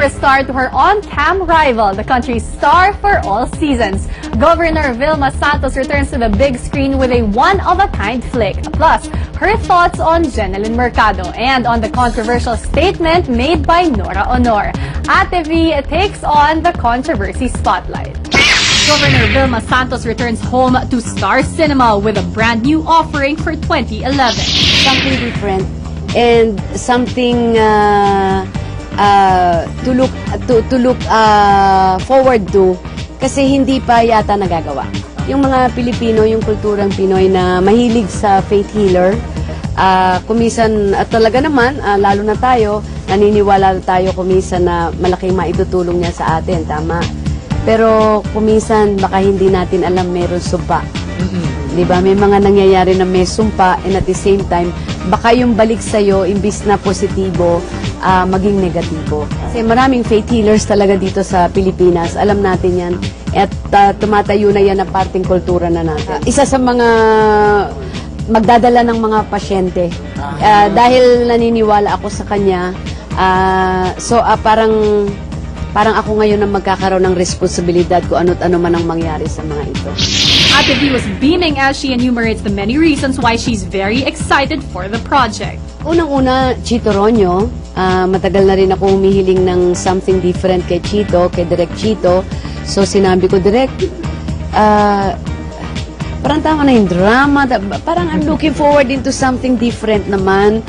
superstar to her on-cam rival, the country's star for all seasons. Governor Vilma Santos returns to the big screen with a one-of-a-kind flick. Plus, her thoughts on Jenelyn Mercado and on the controversial statement made by Nora Honor. Ate V takes on the controversy spotlight. Governor Vilma Santos returns home to Star Cinema with a brand new offering for 2011. Something different and something to look forward to kasi hindi pa yata nagagawa. Yung mga Pilipino, yung kulturang Pinoy na mahilig sa faith healer, kumisan at talaga naman, lalo na tayo, naniniwala tayo kumisan na malaking maitutulong niya sa atin, tama? Pero kumisan baka hindi natin alam meron sumpa. Diba? May mga nangyayari na may sumpa and at the same time, baka yung balik sa'yo, imbis na positibo, maging negatibo. Kasi maraming faith healers talaga dito sa Pilipinas. Alam natin yan. At tumatayo na yan na parting kultura na natin. Isa sa mga magdadala ng mga pasyente. Dahil naniniwala ako sa kanya, parang ako ngayon ang magkakaroon ng responsibilidad kung ano't ano man ang mangyari sa mga ito. Ate V was beaming as she enumerates the many reasons why she's very excited for the project. Unang-una, Chito Ronyo. Matagal na rin ako humihiling ng something different kay Chito, kay Direk Chito. So sinabi ko, Direk, parang tama na yung drama. Parang I'm looking forward into something different naman.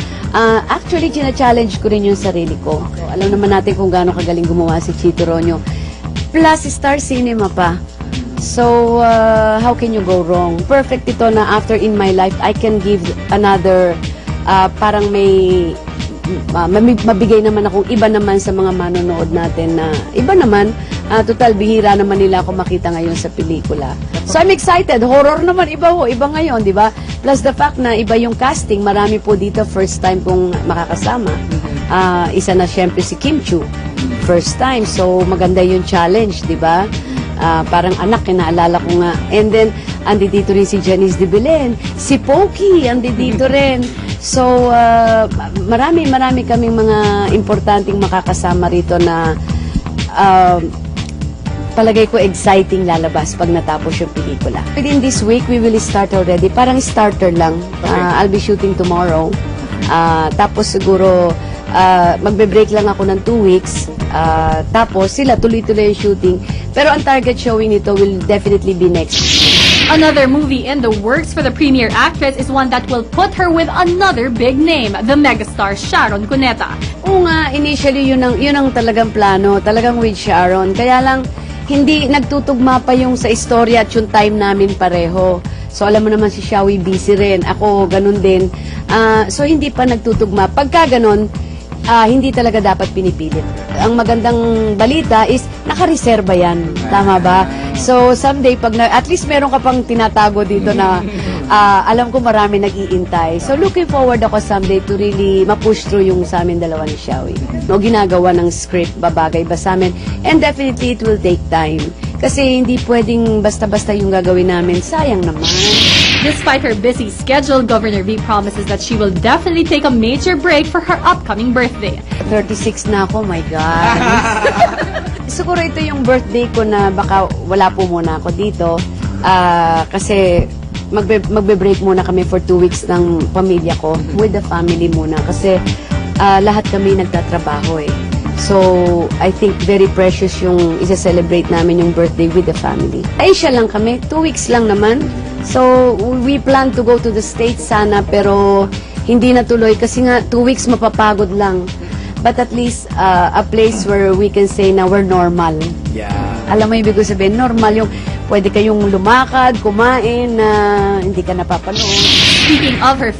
Actually, challenge ko rin yung sarili ko. So, alam naman natin kung gaano kagaling gumawa si Chito Ronyo. Plus, Star Cinema pa. So, how can you go wrong? Perfect ito na after in my life, I can give another, parang mabigay naman akong iba naman sa mga manonood natin na iba naman, total bihira naman nila ako makita ngayon sa pelikula. So I'm excited. Horror naman, iba ngayon, di ba? Plus the fact na iba yung casting, marami po dito first time kong makakasama. Isa na syempre si Kim Chu, first time. So maganda yung challenge, di ba? Parang anak, kinaalala ko nga. And then, andi dito rin si Janice de Belen, si Pokey, andi dito rin. So, marami kaming mga importanteng makakasama rito na palagay ko exciting lalabas pag natapos yung pelikula. Within this week, we will start already. Parang starter lang. I'll be shooting tomorrow. Tapos siguro, magbe-break lang ako ng 2 weeks. Tapos sila tuloy-tuloy yung shooting. Pero ang target showing nito will definitely be next. Another movie in the works for the premiere actress is one that will put her with another big name, the megastar Sharon Cuneta. Oo nga, initially yun ang talagang plano, talagang with Sharon. Kaya lang, hindi nagtutugma pa yung sa istorya at yung time namin pareho. So alam mo naman si Shawi busy rin, ako ganun din. So hindi pa nagtutugma. Pagka ganun, hindi talaga dapat pinipilit. Ang magandang balita is nakareserba yan. Tama ba? So someday, at least meron ka pang tinatago dito na alam ko marami nag-iintay. So looking forward ako someday to really ma-push through yung sa amin dalawa ni Shawi. No, ginagawa ng script, babagay ba sa amin? And definitely it will take time. Kasi hindi pwedeng basta-basta yung gagawin namin. Sayang naman. Despite her busy schedule, Governor V promises that she will definitely take a major break for her upcoming birthday. 36 na ako, my God. Siguro ito yung birthday ko na baka wala po muna ako dito. Kasi magbe-break muna kami for 2 weeks ng pamilya ko. With the family muna. Kasi lahat kami nagtatrabaho eh. So, I think very precious yung isa-celebrate namin yung birthday with the family. Asia lang kami, 2 weeks lang naman. So, we plan to go to the States sana, pero hindi natuloy kasi nga 2 weeks mapapagod lang. But at least, a place where we can say na we're normal. Yeah. Alam mo ibig sabihin, normal yung pwede kayong lumakad, kumain, na hindi ka napapanood. Speaking of her